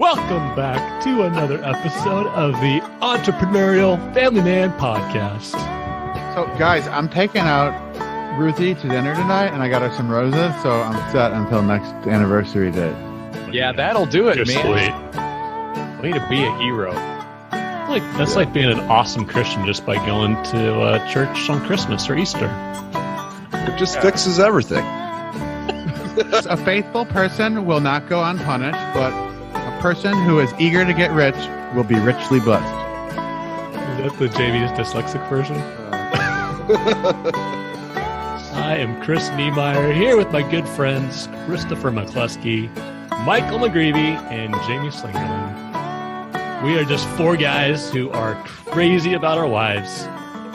Welcome back to another episode of the Entrepreneurial Family Man Podcast. So, guys, I'm taking out Ruthie to dinner tonight, and I got her some roses, so I'm set until next anniversary date. Yeah, that'll do it, You're man. sweet. Way to be a hero. That's like being an awesome Christian just by going to church on Christmas or Easter. It just fixes everything. A faithful person will not go unpunished, but a person who is eager to get rich will be richly blessed. Is that the JV's dyslexic version? I am Chris Niemeyer, here with my good friends Christopher McCluskey, Michael McGreevy, and Jamie Slingerland. We are just four guys who are crazy about our wives.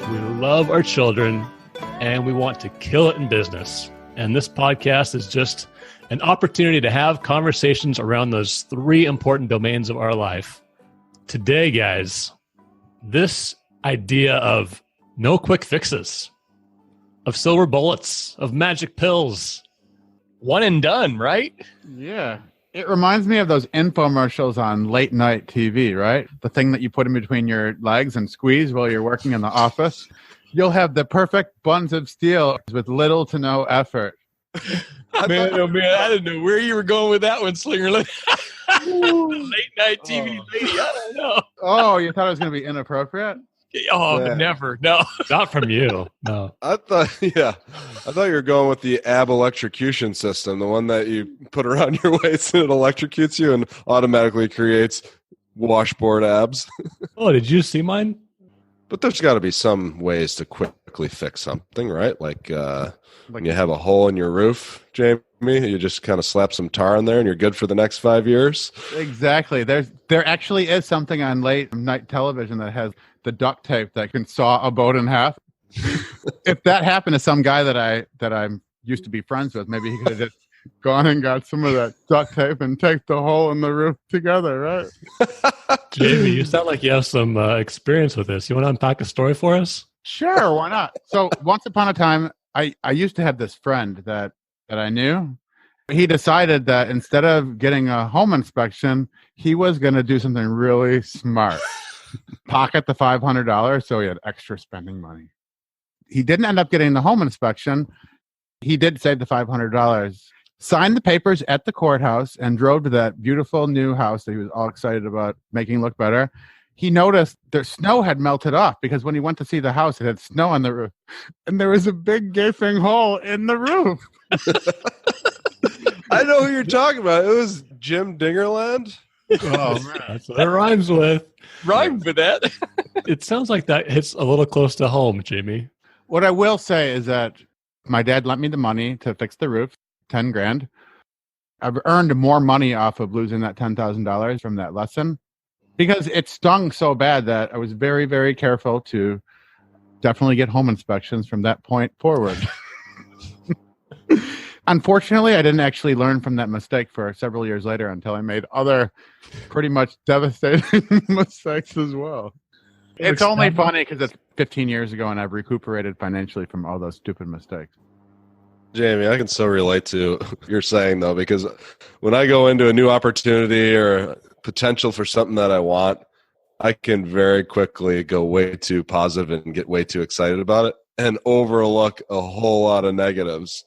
We love our children, and we want to kill it in business. And this podcast is just an opportunity to have conversations around those three important domains of our life. Today, guys, this idea of no quick fixes, of silver bullets, of magic pills. One and done, right? Yeah. It reminds me of those infomercials on late night TV, right? The thing that you put in between your legs and squeeze while you're working in the office. You'll have the perfect buns of steel with little to no effort. Man, oh man, I didn't know where you were going with that one, Slingerland. Late night TV lady, I don't know. Oh, you thought it was going to be inappropriate? Oh, Yeah. never. No. Not from you, no. I thought you were going with the ab electrocution system, the one that you put around your waist and it electrocutes you and automatically creates washboard abs. Oh, did you see mine? But there's got to be some ways to quickly fix something, right? Like when you have a hole in your roof, Jamie, you just kind of slap some tar in there and you're good for the next 5 years. Exactly. There actually is something on late night television that has the duct tape that can saw a boat in half. If that happened to some guy that I used to be friends with, maybe he could have just gone and got some of that duct tape and taped the hole in the roof together, right? Jamie, you sound like you have some experience with this. You want to unpack a story for us? Sure, why not? So once upon a time, I used to have this friend that I knew. He decided that instead of getting a home inspection, he was going to do something really smart. Pocket the $500 so he had extra spending money. He didn't end up getting the home inspection. He did save the $500, signed the papers at the courthouse, and drove to that beautiful new house that he was all excited about making look better. He noticed the snow had melted off because when he went to see the house, it had snow on the roof. And there was a big gaping hole in the roof. I know who you're talking about. It was Jim Dingerland. Oh, man. That's what it rhymes with. Rhyme with that. It sounds like that hits a little close to home, Jamie. What I will say is that my dad lent me the money to fix the roof, $10,000. I've earned more money off of losing that $10,000 from that lesson because it stung so bad that I was very, very careful to definitely get home inspections from that point forward. Unfortunately, I didn't actually learn from that mistake for several years later until I made other pretty much devastating mistakes as well. It's only funny because it's 15 years ago and I've recuperated financially from all those stupid mistakes. Jamie, I can so relate to what you're saying, though, because when I go into a new opportunity or potential for something that I want, I can very quickly go way too positive and get way too excited about it and overlook a whole lot of negatives.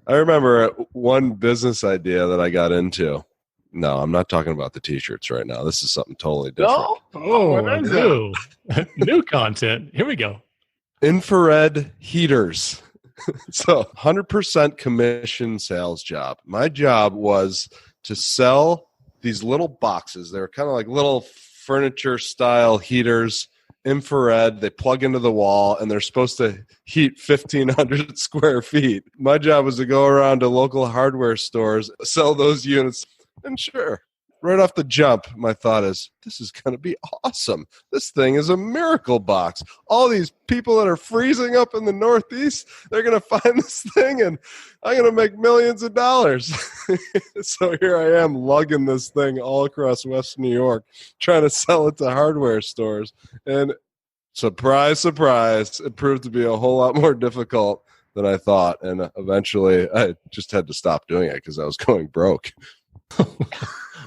I remember one business idea that I got into. No, I'm not talking about the T-shirts right now. This is something totally different. No? Oh, new. New content. Here we go. Infrared heaters. So 100% commission sales job. My job was to sell these little boxes. They were kind of like little furniture style heaters, infrared. They plug into the wall and they're supposed to heat 1,500 square feet. My job was to go around to local hardware stores, sell those units. And sure, right off the jump, my thought is, this is going to be awesome. This thing is a miracle box. All these people that are freezing up in the Northeast, they're going to find this thing and I'm going to make millions of dollars. So here I am lugging this thing all across West New York, trying to sell it to hardware stores. And surprise, surprise, it proved to be a whole lot more difficult than I thought. And eventually I just had to stop doing it because I was going broke.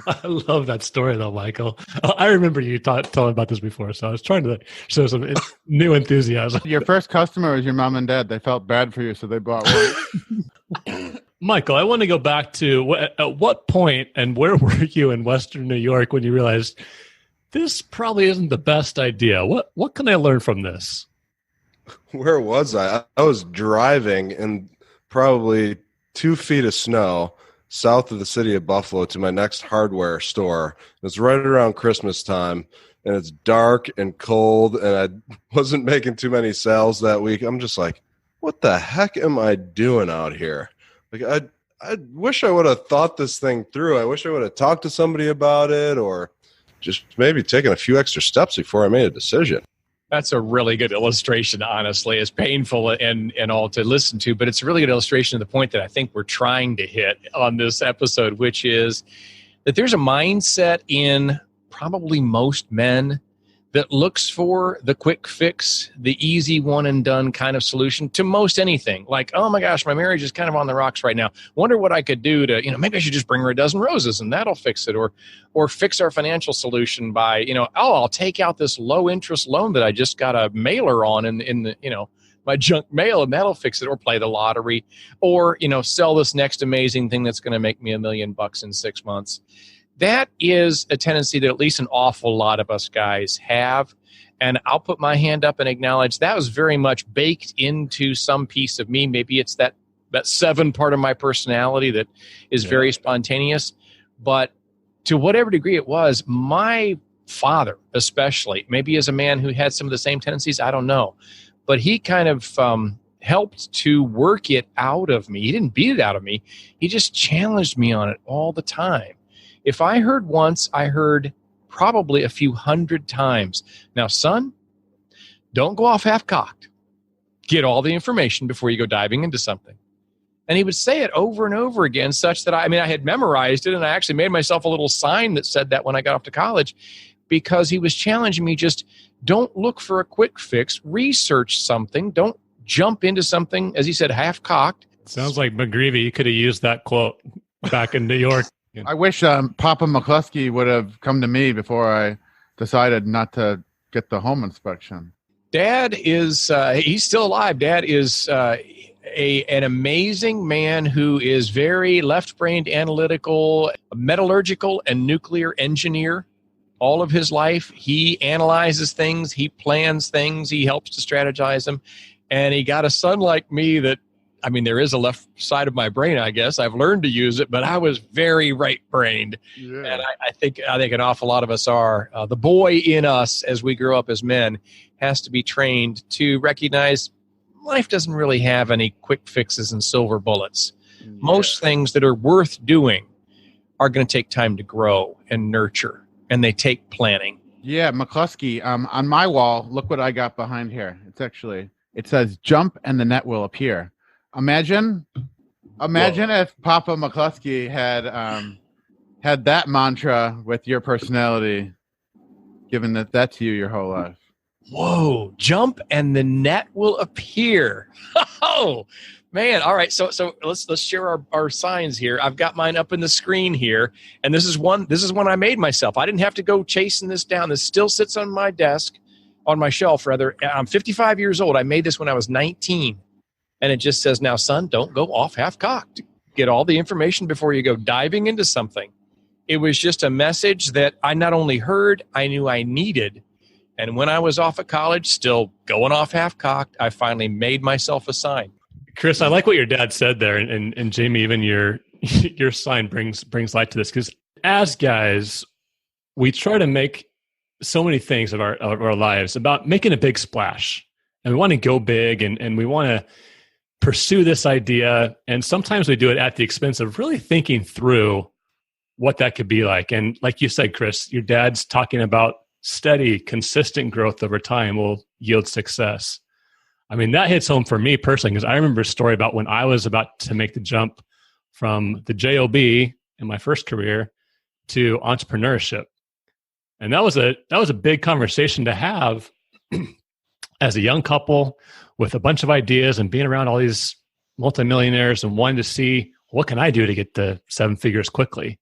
I love that story, though, Michael. I remember you telling about this before, so I was trying to show some new enthusiasm. Your first customer was your mom and dad. They felt bad for you, so they bought one. Michael, I want to go back to at what point and where were you in Western New York when you realized this probably isn't the best idea? What can I learn from this? Where was I? I was driving in probably 2 feet of snow south of the city of Buffalo to my next hardware store. It's right around Christmas time, and it's dark and cold, and I wasn't making too many sales that week. I'm just like, what the heck am I doing out here? Like, I wish I would have thought this thing through. I wish I would have talked to somebody about it, or just maybe taken a few extra steps before I made a decision. That's a really good illustration, honestly. It's painful and all to listen to, but it's a really good illustration of the point that I think we're trying to hit on this episode, which is that there's a mindset in probably most men that looks for the quick fix, the easy one and done kind of solution to most anything. Like, oh my gosh, my marriage is kind of on the rocks right now. Wonder what I could do to, maybe I should just bring her a dozen roses and that'll fix it. Or fix our financial solution by, I'll take out this low interest loan that I just got a mailer on in the, my junk mail and that'll fix it. Or play the lottery or, sell this next amazing thing that's going to make me $1 million in 6 months. That is a tendency that at least an awful lot of us guys have. And I'll put my hand up and acknowledge that was very much baked into some piece of me. Maybe it's that 7 part of my personality that is very spontaneous. But to whatever degree it was, my father especially, maybe as a man who had some of the same tendencies, I don't know. But he kind of helped to work it out of me. He didn't beat it out of me. He just challenged me on it all the time. If I heard once, I heard probably a few hundred times. Now, son, don't go off half-cocked. Get all the information before you go diving into something. And he would say it over and over again, such that I had memorized it, and I actually made myself a little sign that said that when I got off to college, because he was challenging me, just don't look for a quick fix. Research something. Don't jump into something, as he said, half-cocked. Sounds like McGreevy. You could have used that quote back in New York. I wish Papa McCluskey would have come to me before I decided not to get the home inspection. Dad is, he's still alive. Dad is an amazing man who is very left-brained, analytical, metallurgical, and nuclear engineer. All of his life, he analyzes things, he plans things, he helps to strategize them. And he got a son like me that, there is a left side of my brain, I guess. I've learned to use it, but I was very right-brained. Yeah. And I think an awful lot of us are. The boy in us, as we grow up as men, has to be trained to recognize life doesn't really have any quick fixes and silver bullets. Yeah. Most things that are worth doing are going to take time to grow and nurture, and they take planning. Yeah, McCluskey, on my wall, look what I got behind here. It says, jump and the net will appear. Imagine if Papa McCluskey had that mantra with your personality, given that that's you your whole life. Whoa, jump and the net will appear. Oh, man. All right. So let's share our signs here. I've got mine up in the screen here, and this is one I made myself. I didn't have to go chasing this down. This still sits on my desk, on my shelf rather. I'm 55 years old. I made this when I was 19. And it just says, now, son, don't go off half-cocked. Get all the information before you go diving into something. It was just a message that I not only heard, I knew I needed. And when I was off at college, still going off half-cocked, I finally made myself a sign. Chris, I like what your dad said there. And Jamie, even your sign brings light to this. Because as guys, we try to make so many things of our lives about making a big splash. And we want to go big and we want to pursue this idea. And sometimes we do it at the expense of really thinking through what that could be like. And like you said, Chris, your dad's talking about steady, consistent growth over time will yield success. That hits home for me personally, because I remember a story about when I was about to make the jump from the JOB in my first career to entrepreneurship. And that was a big conversation to have as a young couple with a bunch of ideas and being around all these multimillionaires and wanting to see what can I do to get the 7 figures quickly.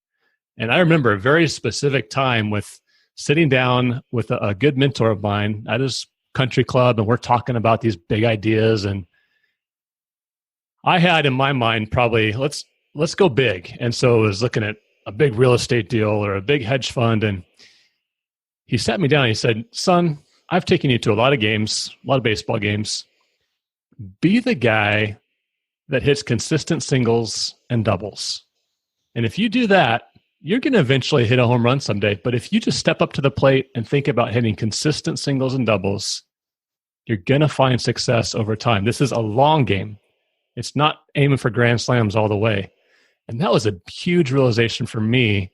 And I remember a very specific time with sitting down with a good mentor of mine at his country club, and we're talking about these big ideas. And I had in my mind probably let's go big. And so I was looking at a big real estate deal or a big hedge fund, and he sat me down and he said, "Son, I've taken you to a lot of games, a lot of baseball games. Be the guy that hits consistent singles and doubles. And if you do that, you're going to eventually hit a home run someday. But if you just step up to the plate and think about hitting consistent singles and doubles, you're going to find success over time. This is a long game. It's not aiming for grand slams all the way." And that was a huge realization for me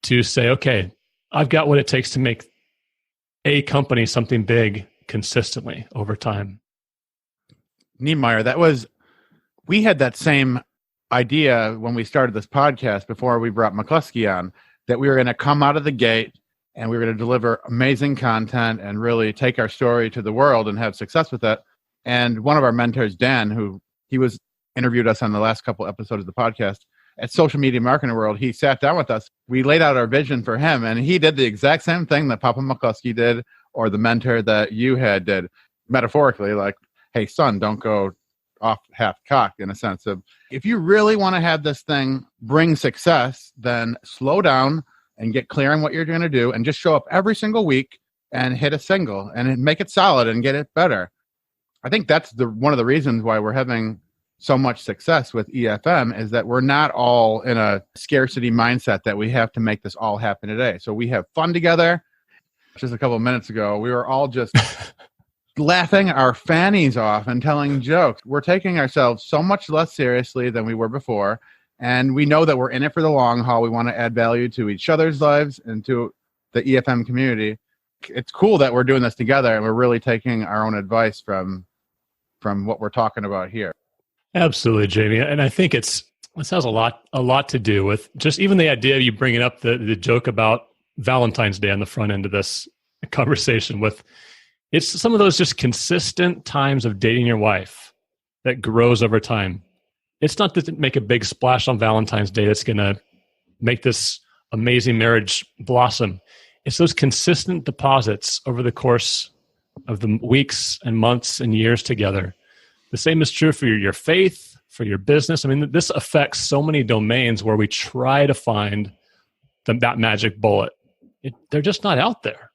to say, okay, I've got what it takes to make a company something big consistently over time. Niemeyer, we had that same idea when we started this podcast before we brought McCluskey on, that we were going to come out of the gate and we were going to deliver amazing content and really take our story to the world and have success with it. And one of our mentors, Dan, he was interviewed us on the last couple episodes of the podcast at Social Media Marketing World, he sat down with us. We laid out our vision for him, and he did the exact same thing that Papa McCluskey did, or the mentor that you had did, metaphorically, like, hey, son, don't go off half-cocked, in a sense of, if you really want to have this thing bring success, then slow down and get clear on what you're going to do and just show up every single week and hit a single and make it solid and get it better. I think that's one of the reasons why we're having so much success with EFM, is that we're not all in a scarcity mindset that we have to make this all happen today. So we have fun together. Just a couple of minutes ago, we were all just laughing our fannies off and telling jokes. We're taking ourselves so much less seriously than we were before. And we know that we're in it for the long haul. We want to add value to each other's lives and to the EFM community. It's cool that we're doing this together, and we're really taking our own advice from what we're talking about here. Absolutely, Jamie. And I think this has a lot to do with just even the idea of you bringing up the joke about Valentine's Day on the front end of this conversation with, it's some of those just consistent times of dating your wife that grows over time. It's not to make a big splash on Valentine's Day that's going to make this amazing marriage blossom. It's those consistent deposits over the course of the weeks and months and years together. The same is true for your faith, for your business. I mean, this affects so many domains where we try to find that magic bullet. They're just not out there.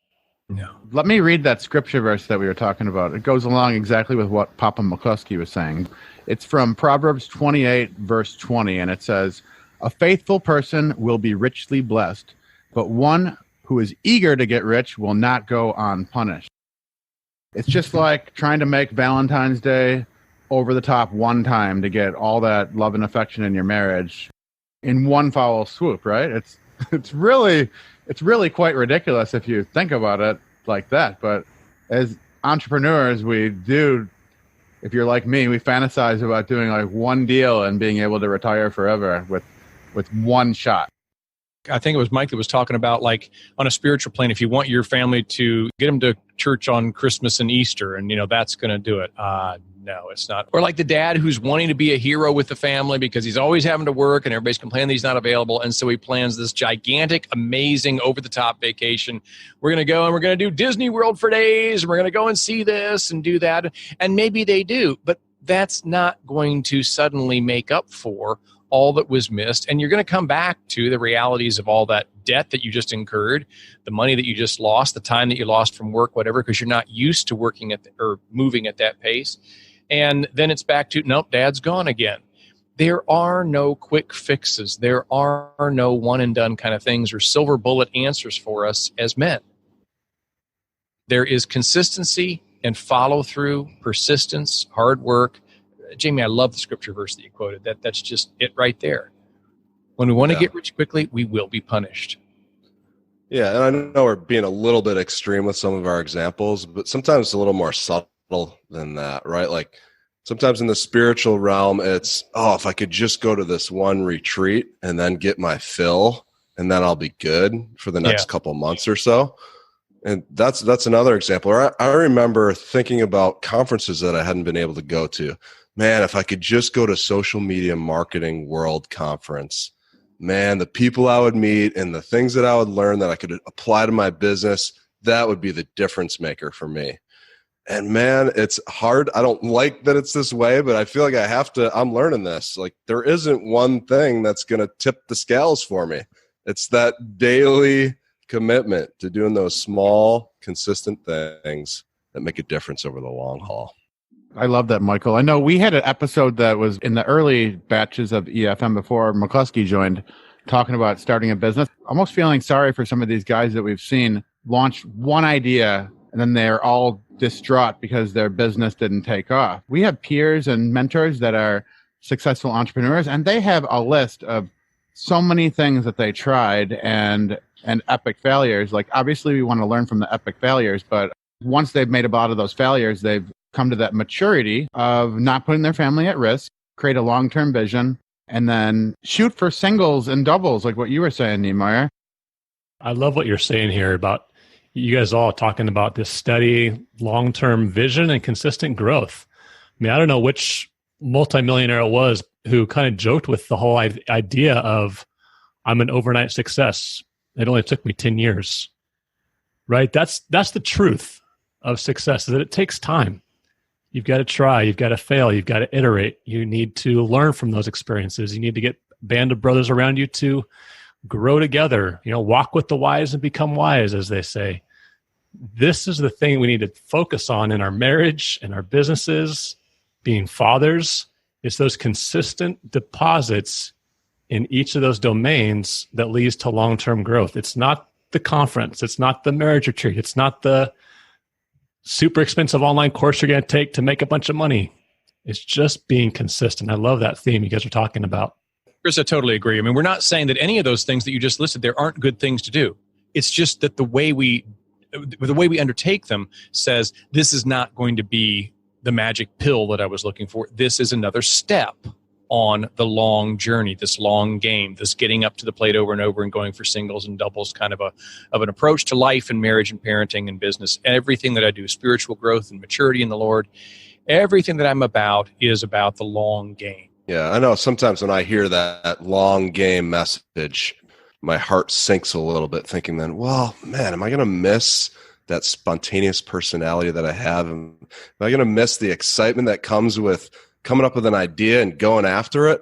No. Let me read that scripture verse that we were talking about. It goes along exactly with what Papa McCluskey was saying. It's from Proverbs 28, verse 20, and it says, "A faithful person will be richly blessed, but one who is eager to get rich will not go unpunished." It's just like trying to make Valentine's Day over the top one time to get all that love and affection in your marriage in one foul swoop, right? It's really quite ridiculous if you think about it like that. But as entrepreneurs, we do, if you're like me, we fantasize about doing like one deal and being able to retire forever with one shot. I think it was Mike that was talking about, like, on a spiritual plane, if you want your family to get them to church on Christmas and Easter, and, that's going to do it. No, it's not. Or like the dad who's wanting to be a hero with the family because he's always having to work and everybody's complaining that he's not available. And so he plans this gigantic, amazing, over-the-top vacation. We're going to go and we're going to do Disney World for days. And we're going to go and see this and do that. And maybe they do, but that's not going to suddenly make up for all that was missed. And you're going to come back to the realities of all that debt that you just incurred, the money that you just lost, the time that you lost from work, whatever, because you're not used to working or moving at that pace. And then it's back to, nope, dad's gone again. There are no quick fixes. There are no one and done kind of things or silver bullet answers for us as men. There is consistency and follow through, persistence, hard work. Jamie, I love the scripture verse that you quoted. That's just it right there. When we want to get rich quickly, we will be punished. Yeah, and I know we're being a little bit extreme with some of our examples, but sometimes it's a little more subtle than that, right? Like sometimes in the spiritual realm, it's, if I could just go to this one retreat and then get my fill, and then I'll be good for the next couple months or so. And that's another example. I remember thinking about conferences that I hadn't been able to go to. Man, if I could just go to Social Media Marketing World Conference man, the people I would meet and the things that I would learn that I could apply to my business, that would be the difference maker for me. And man, it's hard. I don't like that it's this way, but I feel like I'm learning this. Like there isn't one thing that's going to tip the scales for me. It's that daily commitment to doing those small, consistent things that make a difference over the long haul. I love that, Michael. I know we had an episode that was in the early batches of EFM before McCluskey joined, talking about starting a business. Almost feeling sorry for some of these guys that we've seen launch one idea and then they're all distraught because their business didn't take off. We have peers and mentors that are successful entrepreneurs, and they have a list of so many things that they tried and epic failures. Like, obviously, we want to learn from the epic failures, but once they've made a lot of those failures, they've come to that maturity of not putting their family at risk, create a long-term vision, and then shoot for singles and doubles, like what you were saying, Niemeyer. I love what you're saying here about you guys all talking about this steady, long-term vision and consistent growth. I mean, I don't know which multimillionaire it was who kind of joked with the whole idea of, I'm an overnight success. It only took me 10 years, right? That's the truth of success, is that it takes time. You've got to try, you've got to fail, you've got to iterate. You need to learn from those experiences. You need to get a band of brothers around you to grow together, walk with the wise and become wise, as they say. This is the thing we need to focus on in our marriage and our businesses, being fathers. It's those consistent deposits in each of those domains that leads to long-term growth. It's not the conference. It's not the marriage retreat. It's not the super expensive online course you're going to take to make a bunch of money. It's just being consistent. I love that theme you guys are talking about. Chris, I totally agree. I mean, we're not saying that any of those things that you just listed there aren't good things to do. It's just that the way we undertake them says this is not going to be the magic pill that I was looking for. This is another step on the long journey, this long game, this getting up to the plate over and over and going for singles and doubles kind of an approach to life and marriage and parenting and business. Everything that I do, spiritual growth and maturity in the Lord, everything that I'm about is about the long game. Yeah, I know sometimes when I hear that long game message, my heart sinks a little bit thinking then, well, man, am I going to miss that spontaneous personality that I have? Am I going to miss the excitement that comes with coming up with an idea and going after it?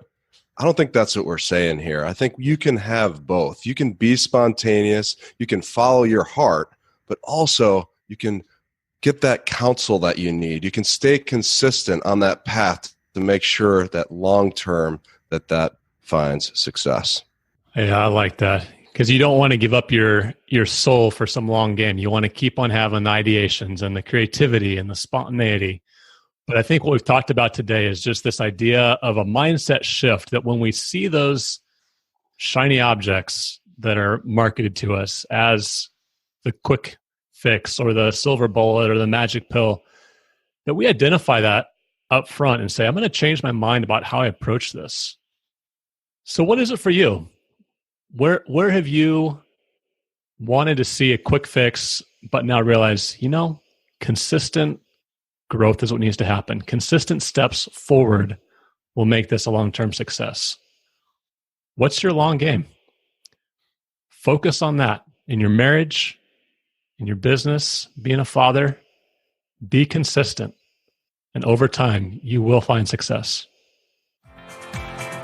I don't think that's what we're saying here. I think you can have both. You can be spontaneous, you can follow your heart, but also you can get that counsel that you need. You can stay consistent on that path to make sure that long-term that finds success. Yeah, I like that, because you don't want to give up your soul for some long game. You want to keep on having the ideations and the creativity and the spontaneity. But I think what we've talked about today is just this idea of a mindset shift, that when we see those shiny objects that are marketed to us as the quick fix or the silver bullet or the magic pill, that we identify that up front and say, I'm going to change my mind about how I approach this. So what is it for you? Where have you wanted to see a quick fix, but now realize, consistent growth is what needs to happen. Consistent steps forward will make this a long-term success. What's your long game? Focus on that in your marriage, in your business, being a father. Be consistent. And over time, you will find success.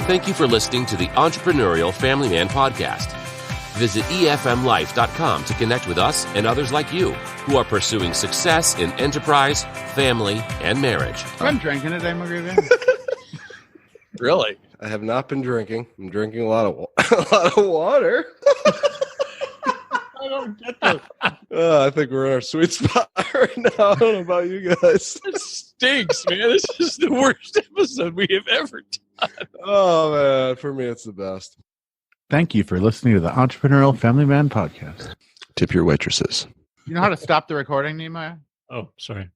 Thank you for listening to the Entrepreneurial Family Man Podcast. Visit efmlife.com to connect with us and others like you who are pursuing success in enterprise, family, and marriage. I'm drinking today, McGreevy. Really? I have not been drinking. I'm drinking a lot of water. I don't get this. I think we're in our sweet spot right now. I don't know about you guys. It stinks, man. This is the worst episode we have ever done. Oh, man. For me, it's the best. Thank you for listening to the Entrepreneurial Family Man Podcast. Tip your waitresses. You know how to stop the recording, Nehemiah? Oh, sorry.